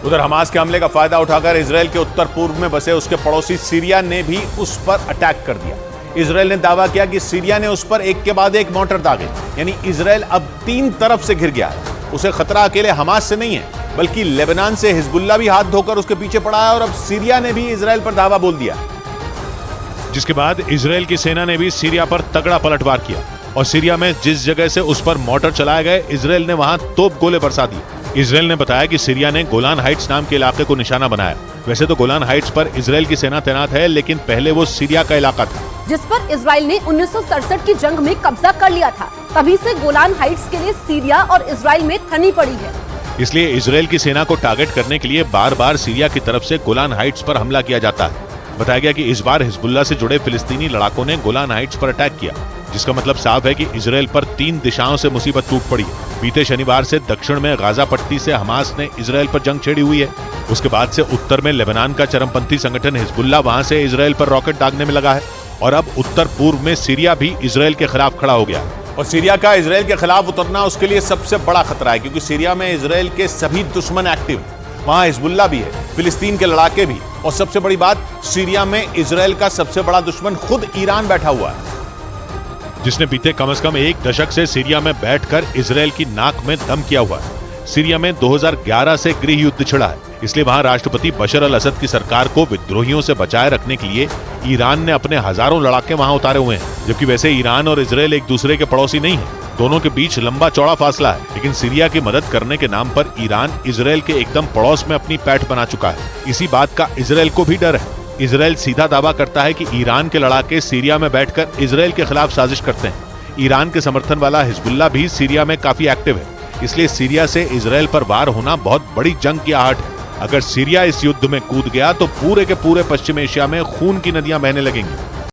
उधर हमास के हमले का फायदा उठाकर इसराइल के उत्तर पूर्व में बसे उसके पड़ोसी सीरिया ने भी उस पर अटैक कर दिया। इसराइल ने दावा किया कि सीरिया ने उस पर एक के बाद एक मॉर्टर दागे, यानी इसराइल अब 3 तरफ से घिर गया है। उसे खतरा अकेले हमास से नहीं है, बल्कि लेबनान से हिजबुल्लाह भी हाथ धोकर उसके पीछे पड़ा है और अब सीरिया ने भी इसराइल पर धावा बोल दिया। जिसके बाद इसराइल की सेना ने भी सीरिया पर तगड़ा पलटवार किया और सीरिया में जिस जगह से उस पर मॉर्टर चलाए गए, इसराइल ने वहां तोप गोले बरसा दिए। इसराइल ने बताया कि सीरिया ने गोलान हाइट्स नाम के इलाके को निशाना बनाया। वैसे तो गोलान हाइट्स पर इसराइल की सेना तैनात है, लेकिन पहले वो सीरिया का इलाका था जिस पर इसराइल ने 1967 की जंग में कब्जा कर लिया था। तभी से गोलान हाइट्स के लिए सीरिया और इसराइल में थनी पड़ी है। इसलिए इसराइल की सेना को टारगेट करने के लिए बार बार सीरिया की तरफ से गोलान हाइट्स पर हमला किया जाता है। बताया गया कि इस बार हिजबुल्लाह से जुड़े फिलिस्तीनी लड़ाकों ने गोलान हाइट्स पर अटैक किया, जिसका मतलब साफ है कि इसराइल पर 3 दिशाओं से मुसीबत टूट पड़ी है। बीते शनिवार से दक्षिण में गाजा पट्टी से हमास ने इसराइल पर जंग छेड़ी हुई है। उसके बाद से उत्तर में लेबनान का चरमपंथी संगठन हिजबुल्लाह वहां से इसराइल पर रॉकेट दागने में लगा है और अब उत्तर पूर्व में सीरिया भी इसराइल के खिलाफ खड़ा हो गया। और सीरिया का इसराइल के खिलाफ उतरना उसके लिए सबसे बड़ा खतरा है, क्योंकि सीरिया में इसराइल के सभी दुश्मन एक्टिव हैं। वहां हिजबुल्लाह भी है, फिलिस्तीन के लड़ाके भी, और सबसे बड़ी बात, सीरिया में इसराइल का सबसे बड़ा दुश्मन खुद ईरान बैठा हुआ है, जिसने बीते कम से कम 1 दशक से सीरिया में बैठकर इसराइल की नाक में दम किया हुआ है। सीरिया में 2011 से गृह युद्ध छिड़ा है, इसलिए वहां राष्ट्रपति बशर अल असद की सरकार को विद्रोहियों से बचाए रखने के लिए ईरान ने अपने हजारों लड़ाके वहां उतारे हुए हैं। जबकि वैसे ईरान और इसराइल एक दूसरे के पड़ोसी नहीं है, दोनों के बीच लंबा चौड़ा फासला है, लेकिन सीरिया की मदद करने के नाम पर ईरान इसराइल के एकदम पड़ोस में अपनी पैठ बना चुका है। इसी बात का इसराइल को भी डर है। इसराइल सीधा दावा करता है कि ईरान के लड़ाके सीरिया में बैठकर इसराइल के खिलाफ साजिश करते हैं। ईरान के समर्थन वाला हिजबुल्लाह भी सीरिया में काफी एक्टिव है, इसलिए सीरिया से इसराइल पर वार होना बहुत बड़ी जंग की आहट है। अगर सीरिया इस युद्ध में कूद गया तो पूरे के पूरे पश्चिम एशिया में खून की नदियां बहने लगेंगी।